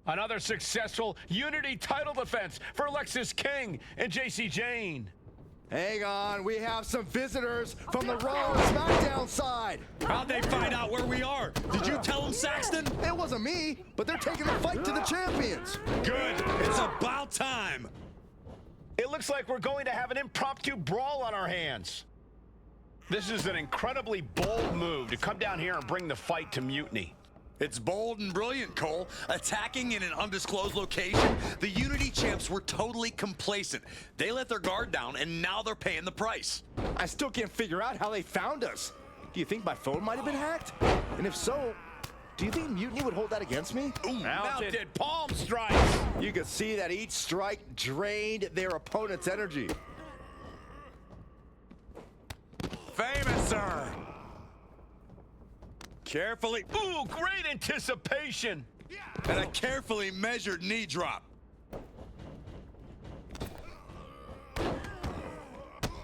Another successful Unity title defense for Lexus King and JC Jane. Hang on, we have some visitors from the Raw and SmackDown side. How'd they find out where we are? Did you tell them, Saxton? It wasn't me, but they're taking the fight to the champions. Good, it's about time. It looks like we're going to have an impromptu brawl on our hands. This is an incredibly bold move to come down here and bring the fight to Mutiny. It's bold and brilliant, Cole. Attacking in an undisclosed location, the Unity champs were totally complacent. They let their guard down, and now they're paying the price. I still can't figure out how they found us. Do you think my phone might have been hacked? And if so, do you think Mutiny would hold that against me? Ooh, mounted palm strikes. You can see that each strike drained their opponent's energy. Famous, sir. Carefully. Ooh, great anticipation. And a carefully measured knee drop.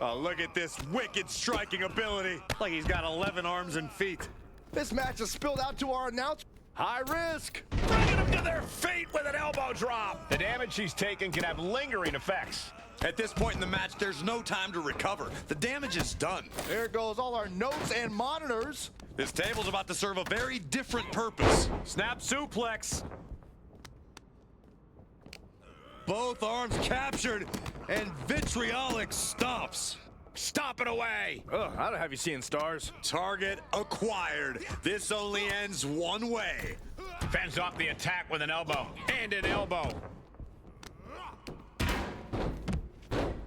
Oh, look at this wicked striking ability. Like he's got 11 arms and feet. This match has spilled out to our announcer. High risk. Bringing them to their feet with an elbow drop. The damage she's taken can have lingering effects. At this point in the match, there's no time to recover. The damage is done. There goes all our notes and monitors. This table's about to serve a very different purpose. Snap suplex. Both arms captured, and vitriolic stomps. Stop it away. Ugh, I don't have you seeing stars. Target acquired. This only ends one way. Fends off the attack with an elbow and an elbow.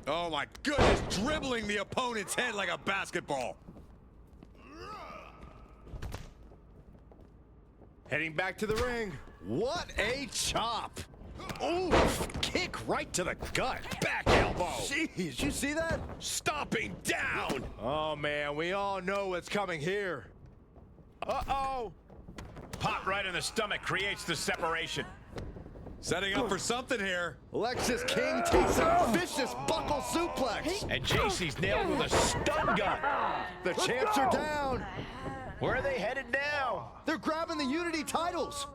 Oh my goodness, dribbling the opponent's head like a basketball. Heading back to the ring. What a chop. Ooh, kick right to the gut. Back elbow. Jeez, you see that? Stomping down. Oh man, we all know what's coming here. Uh-oh. Pop right in the stomach creates the separation. Setting up for something here. Lexus King takes a vicious buckle suplex. And JC's nailed with a stun gun. The champs are down. Where are they headed now? They're grabbing the Unity titles.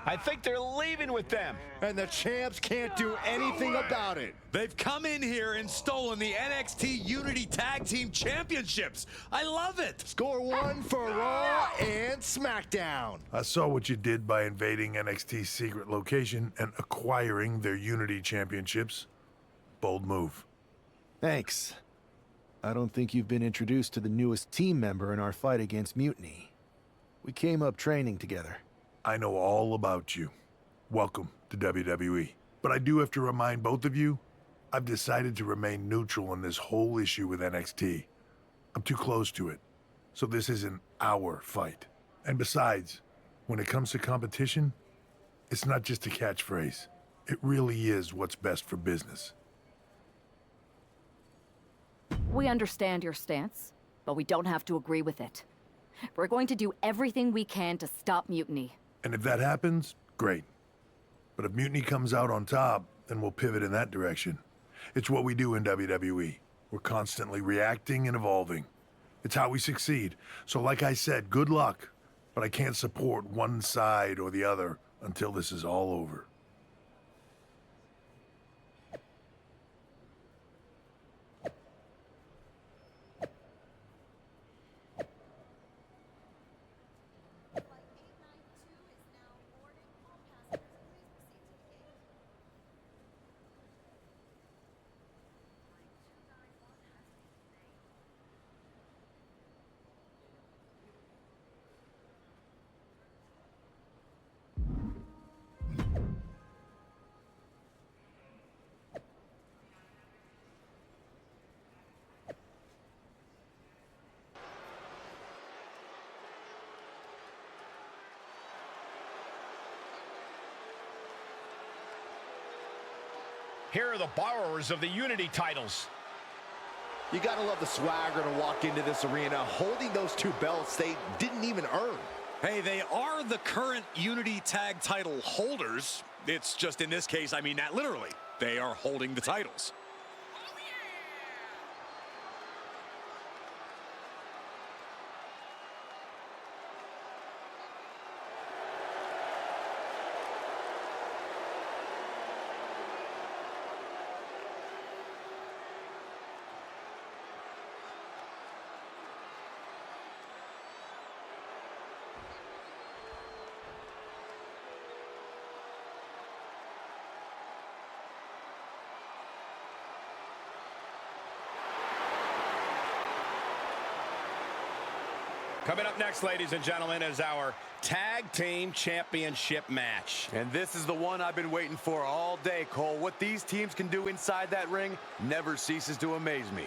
I think they're leaving with them. And the champs can't do anything about it. They've come in here and stolen the NXT Unity Tag Team Championships. I love it. Score one for Raw and SmackDown. I saw what you did by invading NXT's secret location and acquiring their Unity championships. Bold move. Thanks. I don't think you've been introduced to the newest team member in our fight against Mutiny. We came up training together. I know all about you. Welcome to WWE. But I do have to remind both of you, I've decided to remain neutral in this whole issue with NXT. I'm too close to it, so this isn't our fight. And besides, when it comes to competition, it's not just a catchphrase. It really is what's best for business. We understand your stance, but we don't have to agree with it. We're going to do everything we can to stop Mutiny. And if that happens, great. But if Mutiny comes out on top, then we'll pivot in that direction. It's what we do in WWE. We're constantly reacting and evolving. It's how we succeed. So like I said, good luck. But I can't support one side or the other until this is all over. Here are the borrowers of the Unity titles. You gotta love the swagger to walk into this arena holding those two belts they didn't even earn. Hey, they are the current Unity Tag title holders. It's just in this case, I mean that literally. They are holding the titles. Coming up next, ladies and gentlemen, is our Tag Team Championship match. And this is the one I've been waiting for all day, Cole. What these teams can do inside that ring never ceases to amaze me.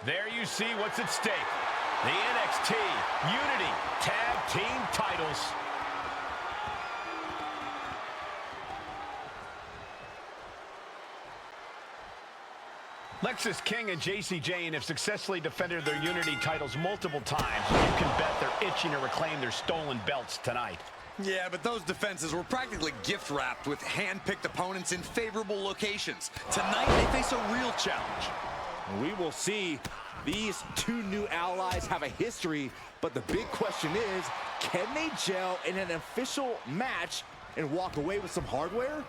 There you see what's at stake. The NXT Unity Tag Team titles. Lexis King and JC Jane have successfully defended their Unity titles multiple times. You can bet they're itching to reclaim their stolen belts tonight. Yeah, but those defenses were practically gift-wrapped with hand-picked opponents in favorable locations. Tonight, they face a real challenge. We will see. These two new allies have a history, but the big question is, can they gel in an official match and walk away with some hardware?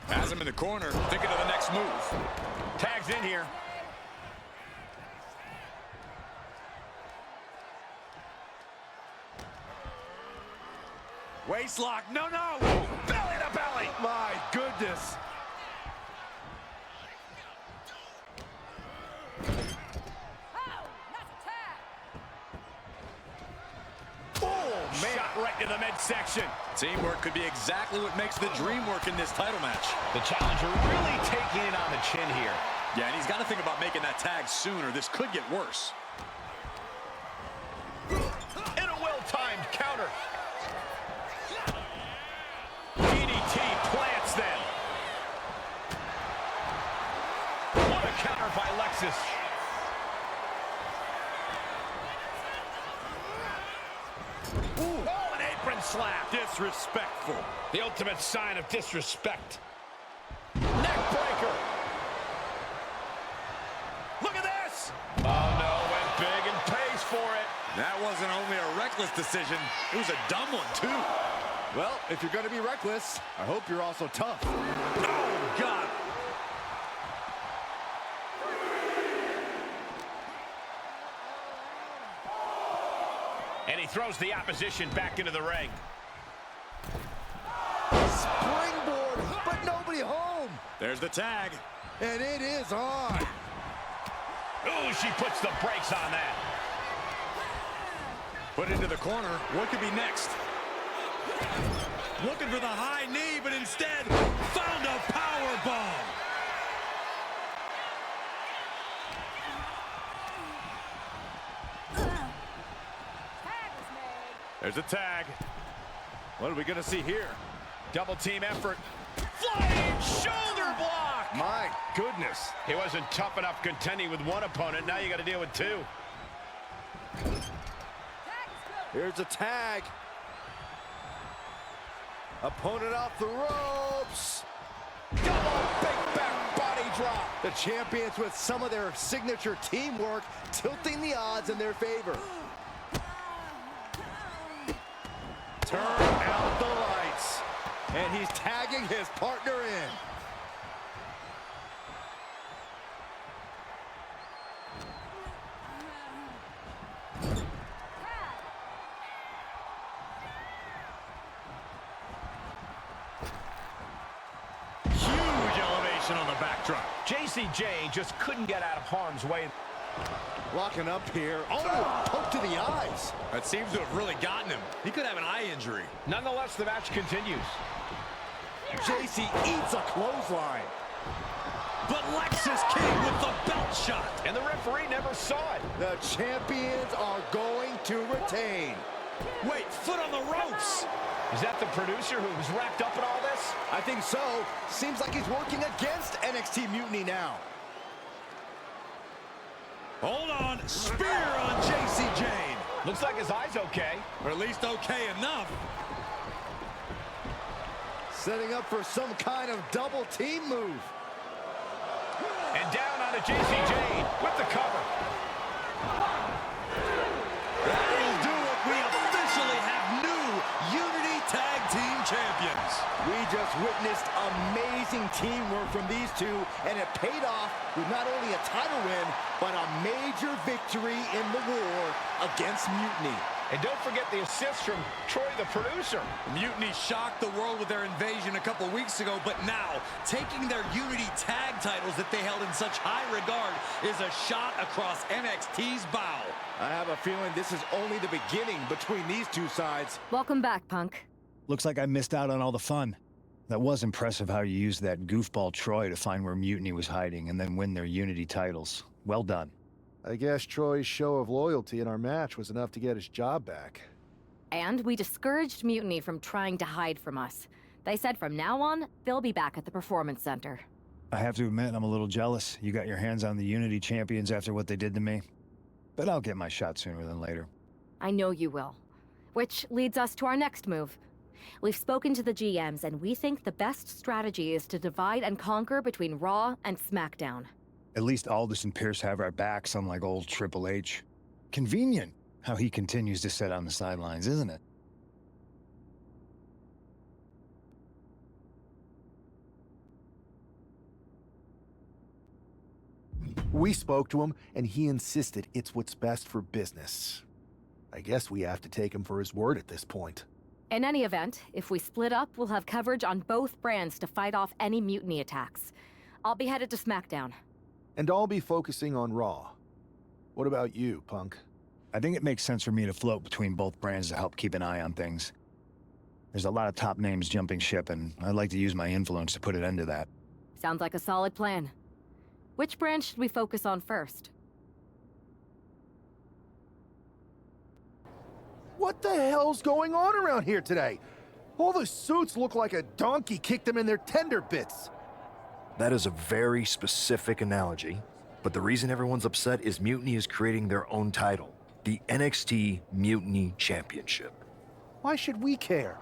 Has him in the corner, thinking of the next move. Tags in here. Waistlock, no! Belly to belly. My goodness. Shot right to the midsection. Teamwork could be exactly what makes the dream work in this title match. The challenger really taking it on the chin here. Yeah, and he's got to think about making that tag sooner. This could get worse. And a well-timed counter. DDT plants them. What a counter by Lexis. Oh, an apron slap. Disrespectful. The ultimate sign of disrespect. Neck breaker. Look at this. Oh, no, went big and pays for it. That wasn't only a reckless decision, it was a dumb one, too. Well, if you're going to be reckless, I hope you're also tough. Oh, God. And he throws the opposition back into the ring. Springboard, but nobody home. There's the tag. And it is on. Ooh, she puts the brakes on that. Put into the corner. What could be next? Looking for the high knee, but instead found a power bomb. There's a tag. What are we going to see here? Double team effort. Flying shoulder block. My goodness. He wasn't tough enough contending with one opponent. Now you got to deal with two. Here's a tag. Opponent off the ropes. Double big back body drop. The champions with some of their signature teamwork tilting the odds in their favor. Turn out the lights. And he's tagging his partner in. Huge elevation on the backdrop. JCJ just couldn't get out of harm's way. Locking up here. Oh, poke to the eyes. That seems to have really gotten him. He could have an eye injury. Nonetheless, the match continues. JC eats a clothesline. But Lexus King with the belt shot. And the referee never saw it. The champions are going to retain. Wait, foot on the ropes. Is that the producer who was wrapped up in all this? I think so. Seems like he's working against NXT Mutiny now. Hold on. Spear on JC Jane. Looks like his eye's okay. Or at least okay enough. Setting up for some kind of double team move. And down on a JC Jane with the cover. That'll do it. We officially have new Unity Tag Team Champions. We just witnessed amazing teamwork from these two, and it paid off with not only a title win, but a major victory in the war against Mutiny. And don't forget the assist from Troy, the producer. Mutiny shocked the world with their invasion a couple weeks ago, but now, taking their Unity tag titles that they held in such high regard is a shot across NXT's bow. I have a feeling this is only the beginning between these two sides. Welcome back, Punk. Looks like I missed out on all the fun. That was impressive how you used that goofball Troy to find where Mutiny was hiding and then win their Unity titles. Well done. I guess Troy's show of loyalty in our match was enough to get his job back. And we discouraged Mutiny from trying to hide from us. They said from now on, they'll be back at the Performance Center. I have to admit, I'm a little jealous. You got your hands on the Unity champions after what they did to me. But I'll get my shot sooner than later. I know you will. Which leads us to our next move. We've spoken to the GMs, and we think the best strategy is to divide and conquer between Raw and SmackDown. At least Aldous and Pierce have our backs, unlike old Triple H. Convenient how he continues to sit on the sidelines, isn't it? We spoke to him, and he insisted it's what's best for business. I guess we have to take him for his word at this point. In any event, if we split up, we'll have coverage on both brands to fight off any Mutiny attacks. I'll be headed to SmackDown. And I'll be focusing on Raw. What about you, Punk? I think it makes sense for me to float between both brands to help keep an eye on things. There's a lot of top names jumping ship, and I'd like to use my influence to put an end to that. Sounds like a solid plan. Which brand should we focus on first? What the hell's going on around here today? All the suits look like a donkey kicked them in their tender bits. That is a very specific analogy, but the reason everyone's upset is Mutiny is creating their own title, the NXT Mutiny Championship. Why should we care?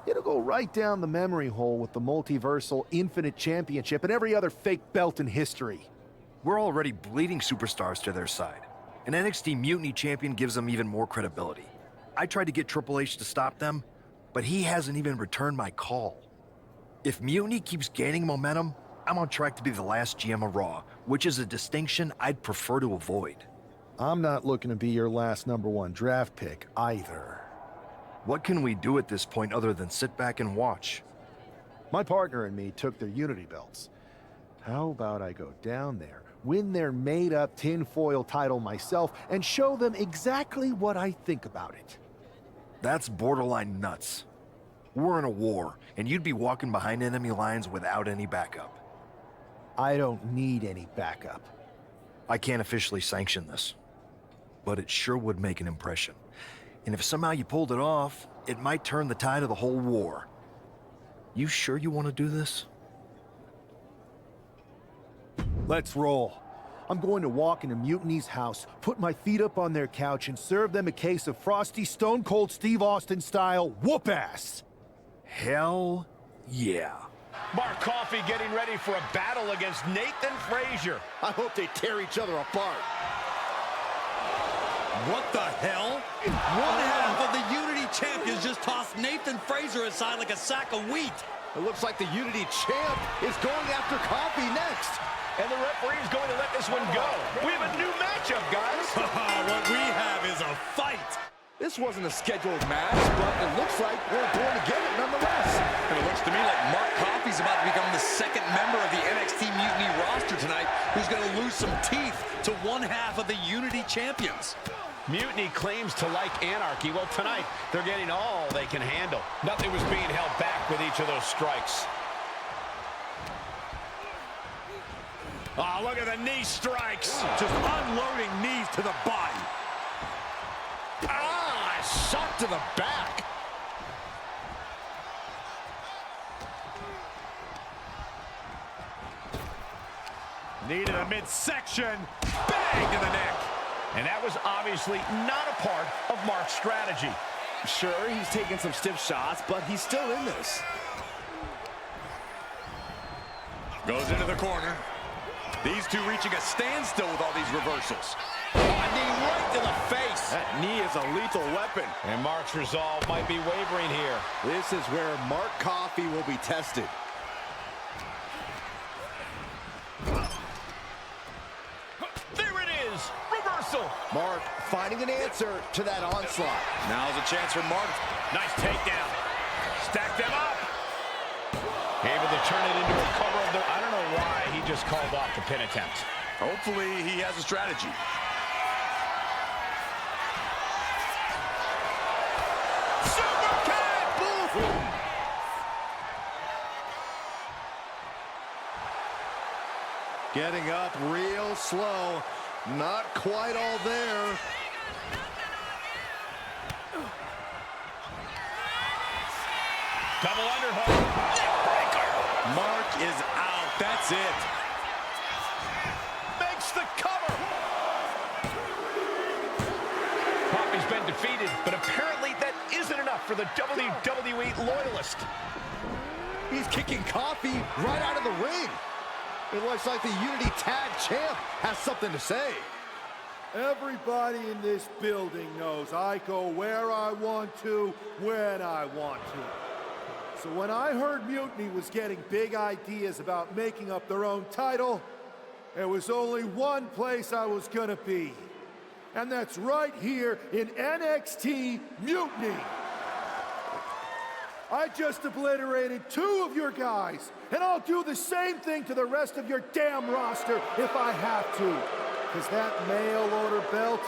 It'll go right down the memory hole with the multiversal Infinite Championship and every other fake belt in history. We're already bleeding superstars to their side. An NXT Mutiny champion gives them even more credibility. I tried to get Triple H to stop them, but he hasn't even returned my call. If Mutiny keeps gaining momentum, I'm on track to be the last GM of Raw, which is a distinction I'd prefer to avoid. I'm not looking to be your last #1 draft pick either. What can we do at this point other than sit back and watch? My partner and me took their Unity belts. How about I go down there, win their made-up tinfoil title myself, and show them exactly what I think about it? That's borderline nuts. We're in a war, and you'd be walking behind enemy lines without any backup. I don't need any backup. I can't officially sanction this, but it sure would make an impression. And if somehow you pulled it off, it might turn the tide of the whole war. You sure you want to do this? Let's roll. I'm going to walk into Mutiny's house, put my feet up on their couch, and serve them a case of frosty Stone Cold Steve Austin style whoop-ass. Hell yeah. Mark Coffey getting ready for a battle against Nathan Frazier. I hope they tear each other apart. What the hell? One half of the Unity champions just tossed Nathan Frazier aside like a sack of wheat. It looks like the Unity champ is going after Coffey next. And the referee is going to let this one go. We have a new matchup, guys. What we have is a fight. This wasn't a scheduled match, but it looks like they're going to get it nonetheless. And it looks to me like Mark Coffey's about to become the second member of the NXT Mutiny roster tonight, who's going to lose some teeth to one half of the Unity champions. Mutiny claims to like anarchy. Well, tonight, they're getting all they can handle. Nothing was being held back with each of those strikes. Oh, look at the knee strikes. Just unloading knees to the body. Ah, shot to the back. Knee to the midsection. Bang to the neck. And that was obviously not a part of Mark's strategy. Sure, he's taking some stiff shots, but he's still in this. Goes into the corner. These two reaching a standstill with all these reversals. Oh, a knee right to the face. That knee is a lethal weapon. And Mark's resolve might be wavering here. This is where Mark Coffey will be tested. There it is. Reversal. Mark finding an answer to that onslaught. Now's a chance for Mark. Nice takedown. Stack them up. Able to turn it into a cover of the... I don't know why he just called off the pin attempt. Hopefully he has a strategy. Super kick! Boom! Getting up real slow. Not quite all there. Double underhook. Neckbreaker. Mark is out. That's it. Makes the cover. Coffey's been defeated, but apparently that isn't enough for the WWE loyalist. He's kicking Coffey right out of the ring. It looks like the Unity Tag Champ has something to say. Everybody in this building knows I go where I want to, when I want to. So when I heard Mutiny was getting big ideas about making up their own title, there was only one place I was gonna be. And that's right here in NXT Mutiny. I just obliterated 2 of your guys, and I'll do the same thing to the rest of your damn roster if I have to. Because that mail order belt,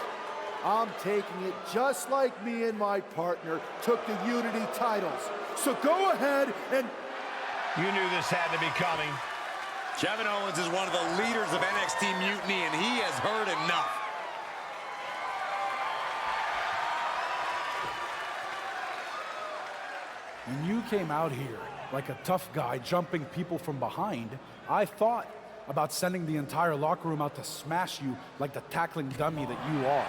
I'm taking it just like me and my partner took the Unity titles. So go ahead and... You knew this had to be coming. Kevin Owens is one of the leaders of NXT Mutiny, and he has heard enough. When you came out here like a tough guy jumping people from behind, I thought about sending the entire locker room out to smash you like the tackling dummy that you are.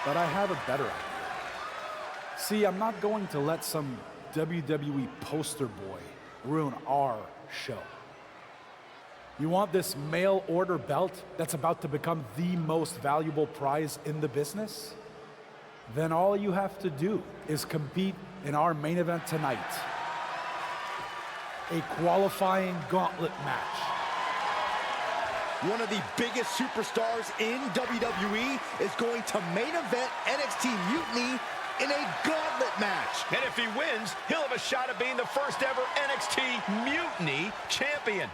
But I have a better idea. See, I'm not going to let some WWE poster boy ruin our show. You want this mail order belt that's about to become the most valuable prize in the business? Then all you have to do is compete in our main event tonight. A qualifying gauntlet match. One of the biggest superstars in WWE is going to main event NXT Mutiny in a gauntlet match. And if he wins, he'll have a shot at being the first ever NXT Mutiny champion.